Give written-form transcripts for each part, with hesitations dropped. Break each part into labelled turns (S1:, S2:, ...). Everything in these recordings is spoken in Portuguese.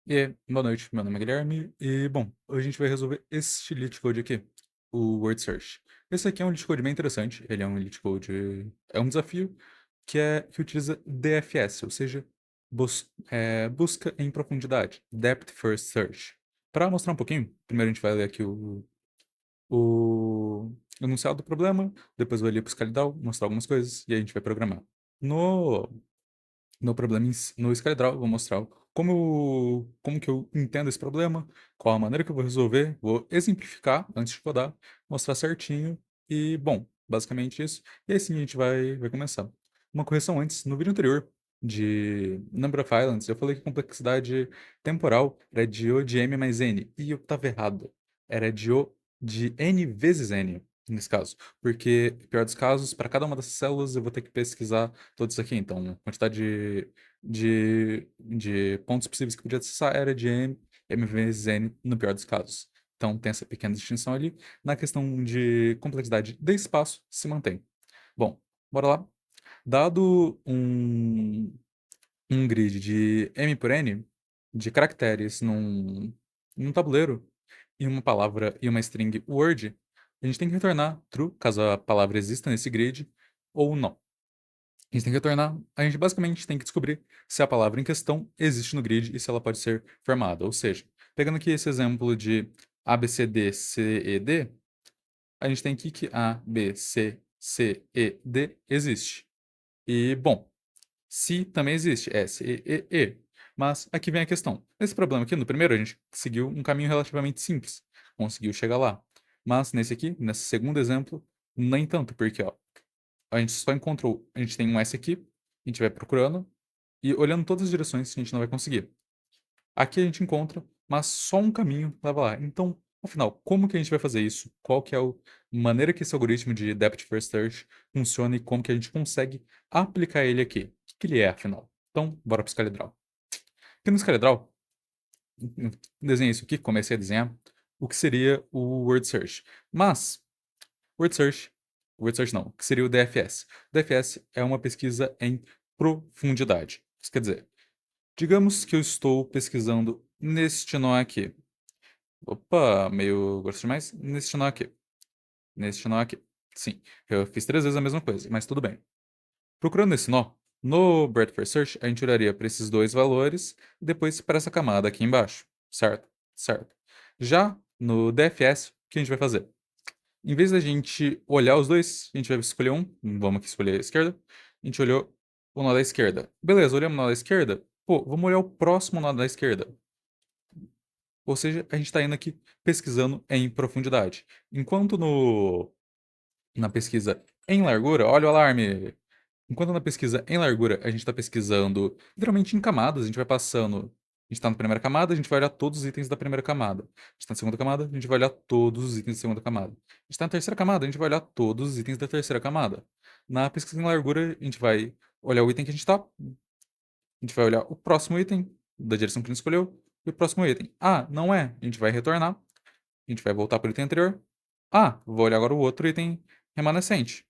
S1: E aí, boa noite, meu nome é Guilherme e, bom, hoje a gente vai resolver este Elite Code aqui, o Word Search. Esse aqui é um Elite Code bem interessante, ele é um Elite Code, é um desafio que utiliza DFS, ou seja, busca em profundidade, Depth First Search. Para mostrar um pouquinho, primeiro a gente vai ler aqui o enunciado do problema, depois vai ler para o Scalidal, mostrar algumas coisas e aí a gente vai programar. No no problema no SkyDraw, eu vou mostrar como que eu entendo esse problema, qual a maneira que eu vou resolver, vou exemplificar antes de codar, mostrar certinho e, bom, basicamente isso. E aí sim a gente vai começar. Uma correção antes, no vídeo anterior de Number of Islands, eu falei que a complexidade temporal era de O de M mais N, e eu estava errado. Era de O de N vezes N, nesse caso. Porque, pior dos casos, para cada uma dessas células eu vou ter que pesquisar todos aqui. Então, a quantidade de pontos possíveis que podia acessar era de M vezes N no pior dos casos. Então, tem essa pequena distinção ali. Na questão de complexidade de espaço, se mantém. Bom, bora lá. Dado um grid de M por N, de caracteres num tabuleiro, e uma palavra e uma string Word, a gente tem que retornar true, caso a palavra exista nesse grid, ou não. A gente tem que retornar, a gente basicamente tem que descobrir se a palavra em questão existe no grid e se ela pode ser formada. Ou seja, pegando aqui esse exemplo de A, B, C, D, C, E, D, a gente tem aqui que A, B, C, E, D existe. E, bom, se também existe, S, E. Mas aqui vem a questão. Nesse problema aqui, no primeiro, a gente seguiu um caminho relativamente simples. Conseguiu chegar lá. Mas nesse aqui, nesse segundo exemplo, nem tanto, porque ó, a gente só encontrou, a gente tem um S aqui, a gente vai procurando, e olhando todas as direções a gente não vai conseguir. Aqui a gente encontra, mas só um caminho leva lá. Então, afinal, como que a gente vai fazer isso? Qual que é a maneira que esse algoritmo de Depth First Search funciona e como que a gente consegue aplicar ele aqui? O que ele é, afinal? Então, bora para o ScaleDraw. Aqui no ScaleDraw, desenhei isso aqui, comecei a desenhar o que seria o Word Search. Mas, Word Search, Word Search não, o que seria o DFS? O DFS é uma pesquisa em profundidade. Isso quer dizer, digamos que eu estou pesquisando neste nó aqui. Opa, meio grosso demais. Neste nó aqui. Neste nó aqui. Sim, eu fiz 3 vezes a mesma coisa, mas tudo bem. Procurando esse nó, no Breadth First Search, a gente olharia para esses dois valores e depois para essa camada aqui embaixo. Certo? Certo. Já no DFS, o que a gente vai fazer? Em vez da gente olhar os dois, a gente vai escolher um. Vamos aqui escolher a esquerda. A gente olhou o nó da esquerda. Beleza, olhamos o nó da esquerda. Pô, vamos olhar o próximo nó da esquerda. Ou seja, a gente está indo aqui pesquisando em profundidade. Enquanto na pesquisa em largura, olha o alarme! Enquanto na pesquisa em largura a gente está pesquisando literalmente em camadas, a gente vai passando. A gente está na primeira camada, a gente vai olhar todos os itens da primeira camada. A gente está na segunda camada, a gente vai olhar todos os itens da segunda camada. A gente está na terceira camada, a gente vai olhar todos os itens da terceira camada. Na pesquisa em largura, a gente vai olhar o item que a gente está, a gente vai olhar o próximo item da direção que a gente escolheu e o próximo item. Ah, não é. A gente vai retornar, a gente vai voltar para o item anterior. Ah, vou olhar agora o outro item remanescente.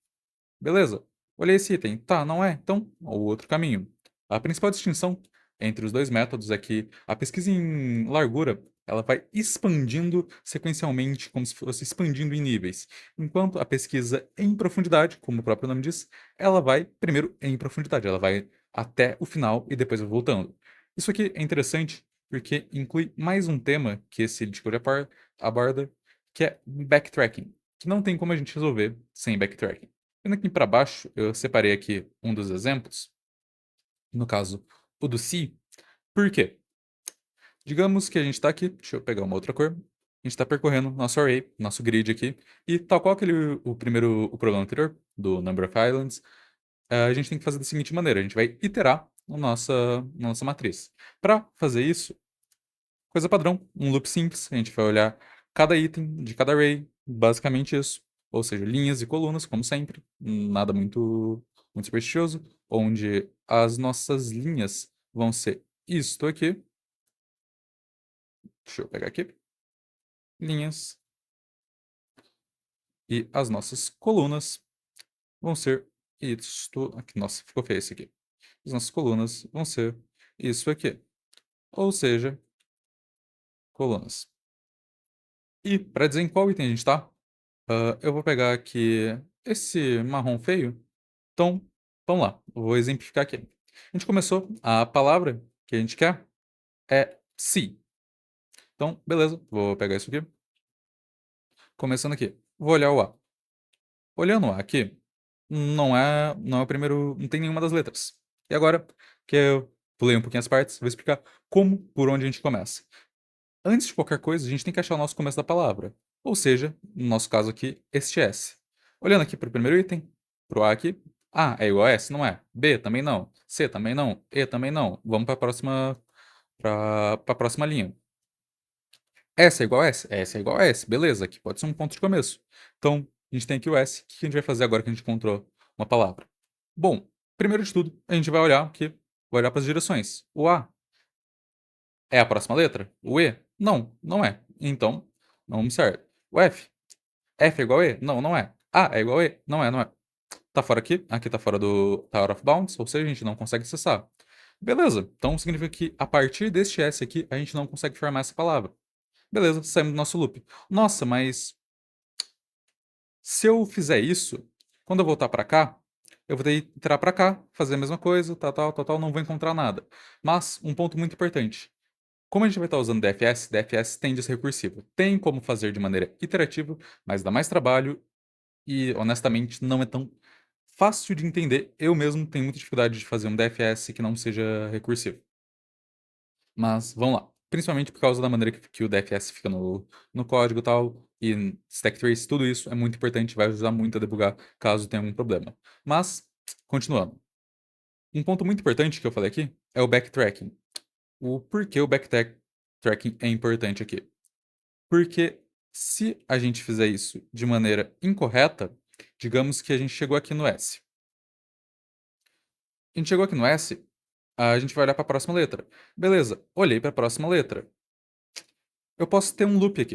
S1: Beleza. Olhei esse item. Tá, não é? Então, o outro caminho. A principal distinção entre os dois métodos é que a pesquisa em largura ela vai expandindo sequencialmente, como se fosse expandindo em níveis. Enquanto a pesquisa em profundidade, como o próprio nome diz, ela vai primeiro em profundidade, ela vai até o final e depois vai voltando. Isso aqui é interessante porque inclui mais um tema que esse Discord aborda, que é backtracking, que não tem como a gente resolver sem backtracking. Vendo aqui para baixo, eu separei aqui um dos exemplos, no caso, o do si. Por quê? Digamos que a gente está aqui, deixa eu pegar uma outra cor, a gente está percorrendo nosso array, nosso grid aqui, e tal qual o problema anterior, do Number of Islands, a gente tem que fazer da seguinte maneira, a gente vai iterar na nossa matriz. Para fazer isso, coisa padrão, um loop simples, a gente vai olhar cada item de cada array, basicamente isso. Ou seja, linhas e colunas, como sempre, nada muito supersticioso, onde as nossas linhas vão ser isto aqui. Deixa eu pegar aqui. Linhas. E as nossas colunas vão ser isto aqui. Nossa, ficou feio esse aqui. As nossas colunas vão ser isso aqui. Ou seja, colunas. E para dizer em qual item a gente está, eu vou pegar aqui esse marrom feio. Então, vamos lá, eu vou exemplificar aqui. A gente começou, a palavra que a gente quer é se. Então, beleza, vou pegar isso aqui. Começando aqui, vou olhar o A. Olhando o A aqui, não é o primeiro, não tem nenhuma das letras. E agora, que eu pulei um pouquinho as partes, vou explicar como, por onde a gente começa. Antes de qualquer coisa, a gente tem que achar o nosso começo da palavra. Ou seja, no nosso caso aqui, este S. Olhando aqui para o primeiro item, para o A aqui, A é igual a S, não é? B também não. C também não. E também não. Vamos para a próxima linha. S é igual a S? S é igual a S. Beleza, aqui pode ser um ponto de começo. Então, a gente tem aqui o S. O que a gente vai fazer agora que a gente encontrou uma palavra? Bom, primeiro de tudo, a gente vai olhar aqui, vai olhar para as direções. O A é a próxima letra? O E? Não, não é. Então, não me serve. O F? F é igual a E? Não, não é. A é igual a E? Não é, não é. Tá fora aqui tá fora tá out of bounds, ou seja, a gente não consegue acessar. Beleza, então significa que a partir deste S aqui, a gente não consegue formar essa palavra. Beleza, saímos do nosso loop. Nossa, mas se eu fizer isso, quando eu voltar pra cá, eu vou ter que entrar pra cá, fazer a mesma coisa, tal, não vou encontrar nada. Mas, um ponto muito importante. Como a gente vai estar usando DFS, DFS tende a ser recursivo. Tem como fazer de maneira iterativa, mas dá mais trabalho e, honestamente, não é tão fácil de entender. Eu mesmo tenho muita dificuldade de fazer um DFS que não seja recursivo. Mas vamos lá. Principalmente por causa da maneira que o DFS fica no código e tal, e stack trace, tudo isso é muito importante, vai ajudar muito a debugar caso tenha algum problema. Mas, continuando. Um ponto muito importante que eu falei aqui é o backtracking. O porquê o backtracking é importante aqui. Porque se a gente fizer isso de maneira incorreta, digamos que a gente chegou aqui no S. A gente chegou aqui no S, a gente vai olhar para a próxima letra. Beleza, olhei para a próxima letra. Eu posso ter um loop aqui,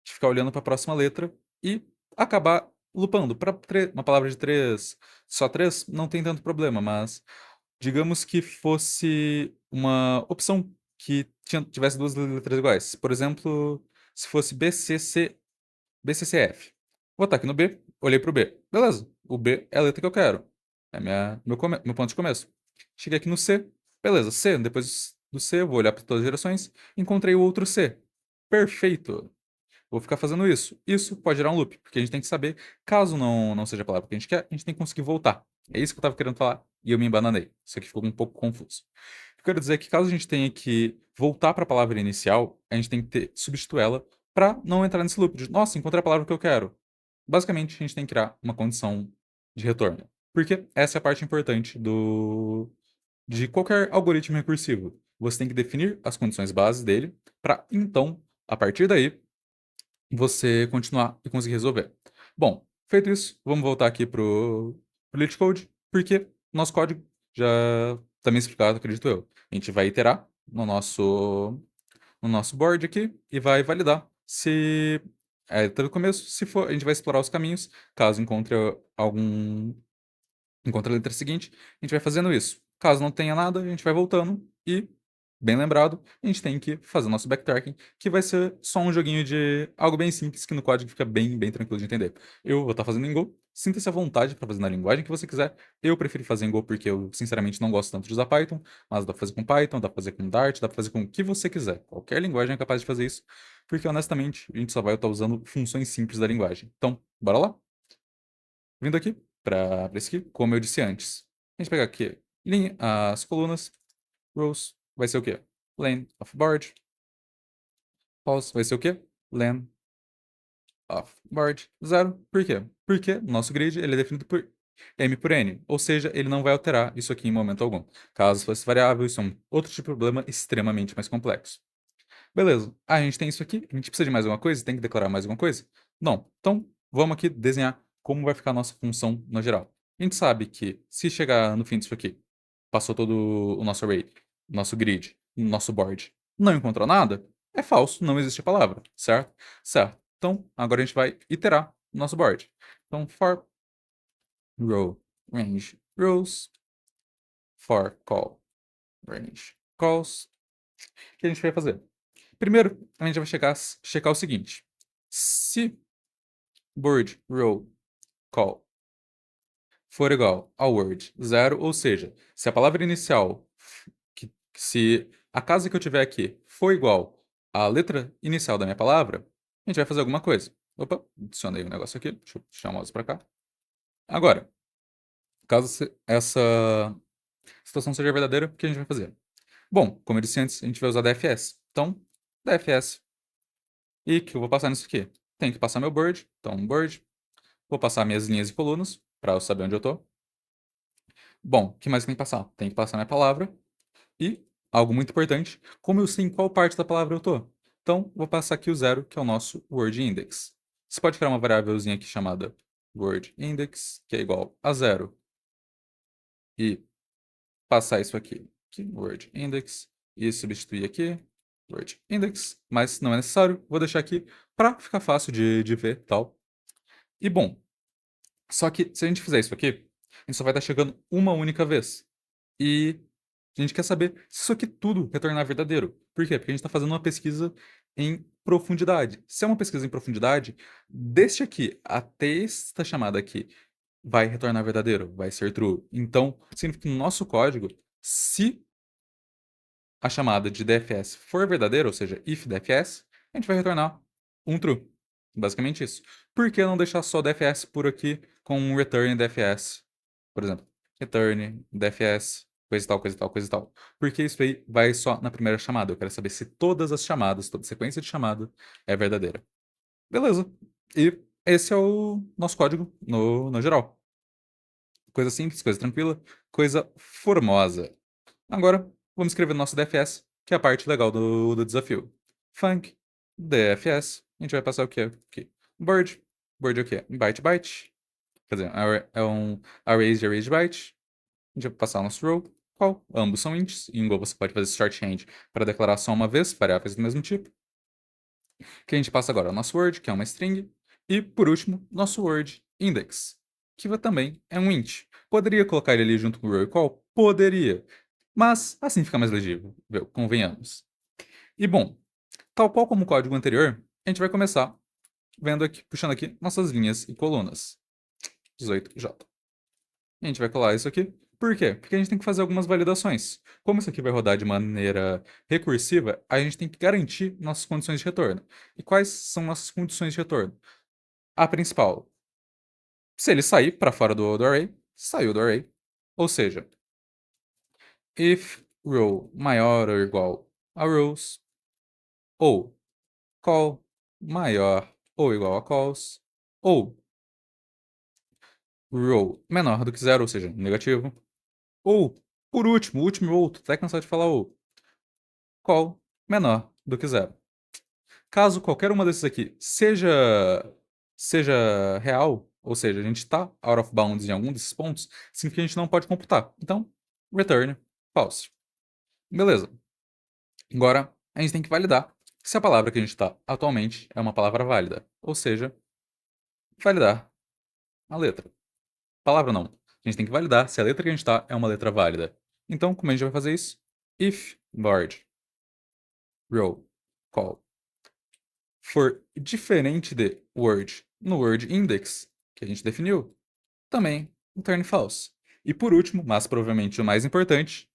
S1: de ficar olhando para a próxima letra e acabar loopando. Para uma palavra de três, só três, não tem tanto problema, mas digamos que fosse uma opção que tivesse duas letras iguais. Por exemplo, se fosse BCCF. Vou botar aqui no B, olhei pro B. Beleza, o B é a letra que eu quero. É meu ponto de começo. Cheguei aqui no C. Beleza, C. Depois do C, eu vou olhar para todas as direções. Encontrei o outro C. Perfeito. Vou ficar fazendo isso. Isso pode gerar um loop, porque a gente tem que saber, caso não seja a palavra que a gente quer, a gente tem que conseguir voltar. É isso que eu estava querendo falar e eu me embananei. Isso aqui ficou um pouco confuso. O que eu quero dizer é que caso a gente tenha que voltar para a palavra inicial, a gente tem que substituir ela para não entrar nesse loop de, nossa, encontrei a palavra que eu quero. Basicamente, a gente tem que criar uma condição de retorno. Porque essa é a parte importante de qualquer algoritmo recursivo. Você tem que definir as condições bases dele para, então, a partir daí, você continuar e conseguir resolver. Bom, feito isso, vamos voltar aqui pro LeetCode, porque nosso código já está bem explicado, acredito eu. A gente vai iterar no nosso board aqui e vai validar se é do começo, se for, a gente vai explorar os caminhos, caso encontre a letra seguinte, a gente vai fazendo isso. Caso não tenha nada, a gente vai voltando e, bem lembrado, a gente tem que fazer o nosso backtracking, que vai ser só um joguinho de algo bem simples, que no código fica bem, bem tranquilo de entender. Eu vou estar fazendo em Go, sinta-se à vontade para fazer na linguagem que você quiser. Eu prefiro fazer em Go porque eu, sinceramente, não gosto tanto de usar Python, mas dá para fazer com Python, dá para fazer com Dart, dá para fazer com o que você quiser. Qualquer linguagem é capaz de fazer isso, porque, honestamente, a gente só vai estar usando funções simples da linguagem. Então, bora lá? Vindo aqui para esse aqui, como eu disse antes. A gente pegar aqui as colunas, rows, vai ser o quê? Len of board. Pause vai ser o quê? Len of board 0. Por quê? Porque o nosso grid ele é definido por m por n, ou seja, ele não vai alterar isso aqui em momento algum. Caso fosse variável, isso é um outro tipo de problema extremamente mais complexo. Beleza. A gente tem isso aqui. A gente precisa de mais alguma coisa? Tem que declarar mais alguma coisa? Não. Então, vamos aqui desenhar como vai ficar a nossa função no geral. A gente sabe que se chegar no fim disso aqui, passou todo o nosso array, nosso grid, nosso board, não encontrou nada, é falso, não existe a palavra, certo? Certo. Então, agora a gente vai iterar o nosso board. Então, for row range rows, for call range calls. O que a gente vai fazer? Primeiro, a gente vai checar o seguinte. Se word row call for igual ao word 0, ou seja, se a palavra inicial, se a casa que eu tiver aqui for igual à letra inicial da minha palavra, a gente vai fazer alguma coisa. Opa, adicionei um negócio aqui, deixa eu puxar o mouse para cá. Agora, caso essa situação seja verdadeira, o que a gente vai fazer? Bom, como eu disse antes, a gente vai usar DFS. Então, DFS. E o que eu vou passar nisso aqui? Tem que passar meu bird, então bird. Vou passar minhas linhas e colunas, para eu saber onde eu estou. Bom, o que mais tem que passar? Tem que passar minha palavra. E, algo muito importante, como eu sei em qual parte da palavra eu estou? Então, vou passar aqui o 0, que é o nosso word index. Você pode criar uma variávelzinha aqui chamada word index, que é igual a 0. E passar isso aqui, word index, e substituir aqui, word index, mas não é necessário, vou deixar aqui para ficar fácil de ver tal. E bom, só que se a gente fizer isso aqui, a gente só vai estar chegando uma única vez. E a gente quer saber se isso aqui tudo retornar verdadeiro. Por quê? Porque a gente está fazendo uma pesquisa em profundidade. Se é uma pesquisa em profundidade, deste aqui até esta chamada aqui vai retornar verdadeiro, vai ser true. Então, significa que no nosso código, se a chamada de DFS for verdadeira, ou seja, if DFS, a gente vai retornar um true. Basicamente isso. Por que não deixar só DFS por aqui com um return DFS? Por exemplo, return DFS, coisa e tal, coisa e tal, coisa e tal. Porque isso aí vai só na primeira chamada. Eu quero saber se todas as chamadas, toda sequência de chamada é verdadeira. Beleza. E esse é o nosso código no geral. Coisa simples, coisa tranquila, coisa formosa. Agora, vamos escrever no nosso DFS, que é a parte legal do desafio. Func, DFS, a gente vai passar o quê? Aqui. Bird. Bird é o quê? Byte, byte. Quer dizer, é um array de byte. A gente vai passar o nosso row, qual? Ambos são ints. Em Go você pode fazer shorthand para declarar só uma vez, variáveis do mesmo tipo. Que a gente passa agora o nosso word, que é uma string. E, por último, nosso word index, que também é um int. Poderia colocar ele ali junto com o row e call? Poderia. Mas assim fica mais legível, convenhamos. E bom, tal qual como o código anterior, a gente vai começar vendo aqui, puxando aqui nossas linhas e colunas. 18J. A gente vai colar isso aqui. Por quê? Porque a gente tem que fazer algumas validações. Como isso aqui vai rodar de maneira recursiva, a gente tem que garantir nossas condições de retorno. E quais são nossas condições de retorno? A principal, se ele sair para fora do array, saiu do array. Ou seja, if row maior ou igual a rows, ou call maior ou igual a calls, ou row menor do que zero, ou seja, negativo, ou, por último, o último row, tô até cansado de falar ou, call menor do que zero. Caso qualquer uma desses aqui seja real, ou seja, a gente está out of bounds em algum desses pontos, significa que a gente não pode computar. Então, return false. Beleza. Agora, a gente tem que validar se a palavra que a gente está atualmente é uma palavra válida. Ou seja, validar a letra. Palavra não. A gente tem que validar se a letra que a gente está é uma letra válida. Então, como a gente vai fazer isso? If board row call for diferente de word no word index, que a gente definiu, também return false. E por último, mas provavelmente o mais importante,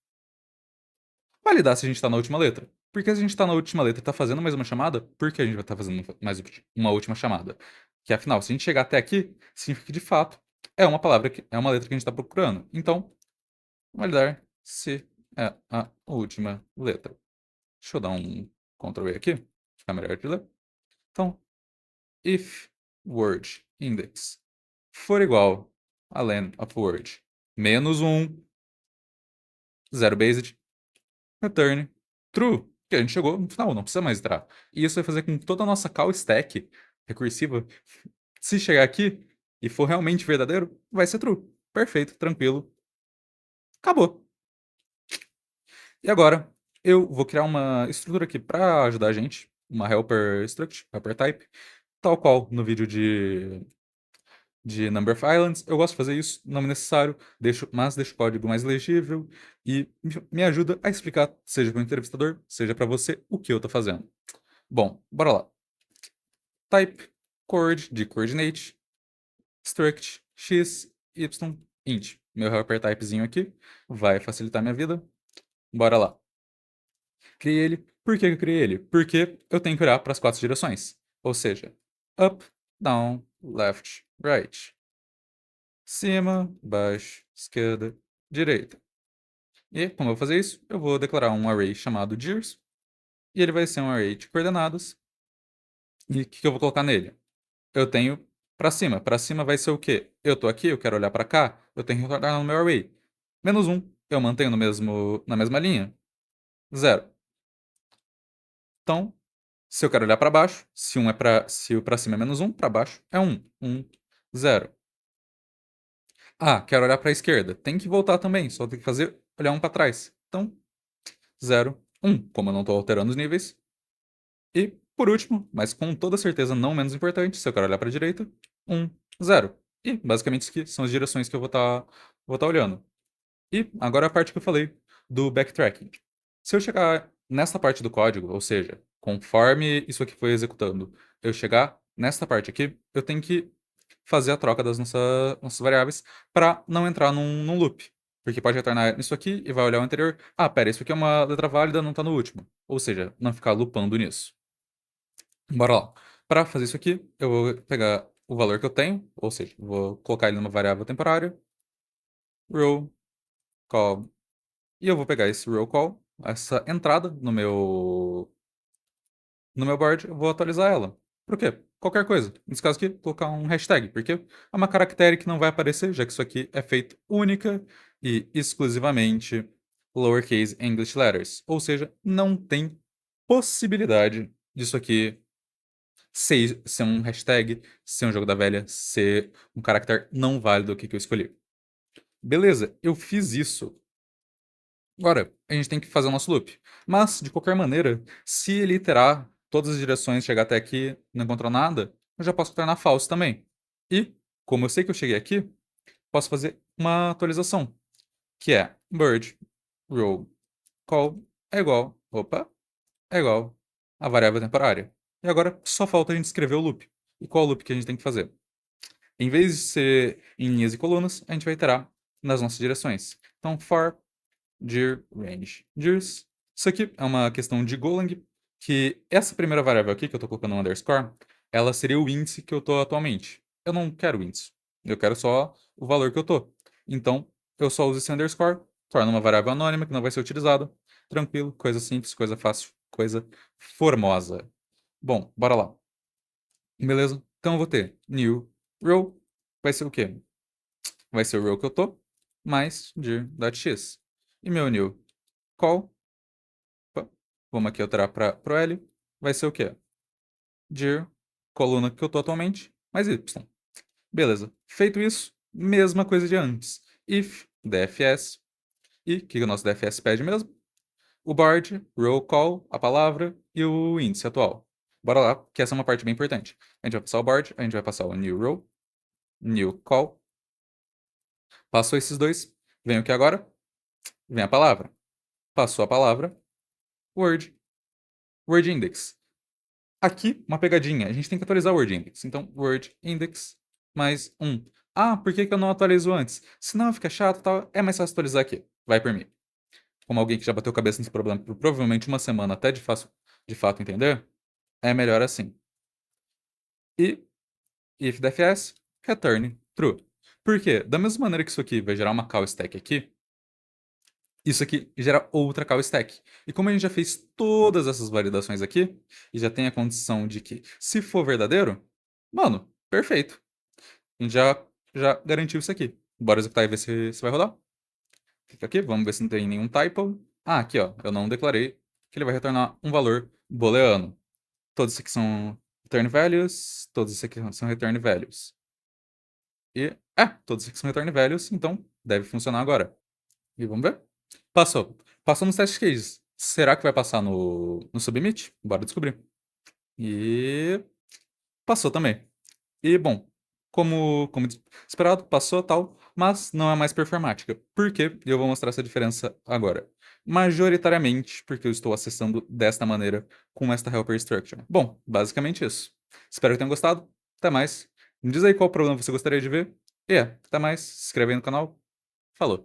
S1: validar se a gente está na última letra. Porque se a gente está na última letra e está fazendo mais uma chamada, por que a gente vai estar fazendo mais uma última chamada? Que afinal, se a gente chegar até aqui, significa que de fato é uma palavra, é uma letra que a gente está procurando. Então, validar se é a última letra. Deixa eu dar um Ctrl E aqui, ficar melhor de ler. Então, if word index for igual a len of word menos 1, 0 based, return true, que a gente chegou no final, não precisa mais entrar. E isso vai fazer com que toda a nossa call stack recursiva, se chegar aqui e for realmente verdadeiro, vai ser true. Perfeito, tranquilo. Acabou. E agora, eu vou criar uma estrutura aqui para ajudar a gente, uma helper struct, helper type, tal qual no vídeo de Number of Islands. Eu gosto de fazer isso, não é necessário, mas deixo o código mais legível e me ajuda a explicar, seja para o entrevistador, seja para você, o que eu estou fazendo. Bom, bora lá. Type, coord, de coordinate, struct, x, y, int. Meu helper typezinho aqui vai facilitar minha vida. Bora lá. Criei ele. Por que eu criei ele? Porque eu tenho que olhar para as 4 direções. Ou seja, up, down, left, right. Cima, baixo, esquerda, direita. E, como eu vou fazer isso, eu vou declarar um array chamado dirs, e ele vai ser um array de coordenadas. E o que eu vou colocar nele? Eu tenho para cima. Para cima vai ser o quê? Eu tô aqui, eu quero olhar para cá, eu tenho que retornar no meu array. -1, eu mantenho na mesma linha. 0. Então, se eu quero olhar para baixo, se o para cima é -1, para baixo é 1. 1, 0. Ah, quero olhar para a esquerda. Tem que voltar também, só tem que olhar um para trás. Então, 0, 1, como eu não estou alterando os níveis. E, por último, mas com toda certeza não menos importante, se eu quero olhar para a direita, 1, 0. E, basicamente, isso aqui são as direções que eu vou tá olhando. E agora a parte que eu falei do backtracking. Se eu chegar nessa parte do código, ou seja, conforme isso aqui foi executando, eu chegar nessa parte aqui, eu tenho que fazer a troca das nossas variáveis para não entrar num loop. Porque pode retornar isso aqui e vai olhar o anterior. Ah, pera, isso aqui é uma letra válida, não está no último. Ou seja, não ficar loopando nisso. Bora lá. Para fazer isso aqui, eu vou pegar o valor que eu tenho, ou seja, vou colocar ele numa variável temporária, row call, e eu vou pegar esse row call, essa entrada no meu board, eu vou atualizar ela. Por quê? Qualquer coisa. Nesse caso aqui, colocar um hashtag, porque é uma caractere que não vai aparecer, já que isso aqui é feito única e exclusivamente lowercase English letters. Ou seja, não tem possibilidade disso aqui ser um hashtag, ser um jogo da velha, ser um caractere não válido que eu escolhi. Beleza, eu fiz isso. Agora, a gente tem que fazer o nosso loop. Mas, de qualquer maneira, se ele iterar todas as direções, chegar até aqui e não encontrar nada, eu já posso tornar false também. E, como eu sei que eu cheguei aqui, posso fazer uma atualização, que é bird row call é igual, opa, é igual a variável temporária. E agora só falta a gente escrever o loop. E qual loop que a gente tem que fazer? Em vez de ser em linhas e colunas, a gente vai iterar nas nossas direções. Então, for dir range dirs. Isso aqui é uma questão de Golang, que essa primeira variável aqui, que eu estou colocando um underscore, ela seria o índice que eu estou atualmente. Eu não quero o índice. Eu quero só o valor que eu estou. Então, eu só uso esse underscore, torna uma variável anônima que não vai ser utilizada. Tranquilo, coisa simples, coisa fácil, coisa formosa. Bom, bora lá. Beleza? Então eu vou ter new row, vai ser o quê? Vai ser o row que eu tô, mais dir.x. E meu new call, opa, vamos aqui alterar para o L, vai ser o quê? Dir, coluna que eu tô atualmente, mais y. Beleza. Feito isso, mesma coisa de antes. If dfs, e o que o nosso dfs pede mesmo? O board, row call, a palavra e o índice atual. Bora lá, que essa é uma parte bem importante. A gente vai passar o board, a gente vai passar o new row, new call. Passou esses dois, vem o que agora? Vem a palavra. Passou a palavra, word, word index. Aqui, uma pegadinha, a gente tem que atualizar o word index. Então, word index mais 1. Ah, por que que eu não atualizo antes? Senão fica chato e tal, é mais fácil atualizar aqui. Vai por mim. Como alguém que já bateu cabeça nesse problema por provavelmente uma semana até de fato entender, é melhor assim. E if dfs, return true. Por quê? Da mesma maneira que isso aqui vai gerar uma call stack aqui, isso aqui gera outra call stack. E como a gente já fez todas essas validações aqui, e já tem a condição de que se for verdadeiro, mano, perfeito. A gente já garantiu isso aqui. Bora executar e ver se vai rodar. Clica aqui, vamos ver se não tem nenhum typo. Ah, aqui ó, eu não declarei que ele vai retornar um valor booleano. Todos esses aqui são return values, todos esses aqui são return values. E, todos esses aqui são return values, então deve funcionar agora. E vamos ver? Passou. Passou nos test cases. Será que vai passar no submit? Bora descobrir. E passou também. E, bom, como esperado, passou tal, mas não é mais performática. Por quê? E eu vou mostrar essa diferença agora. majoritariamente porque eu estou acessando desta maneira com esta helper structure. Bom, basicamente isso. Espero que tenham gostado. Até mais. Me diz aí qual problema você gostaria de ver. E até mais. Se inscreve aí no canal. Falou.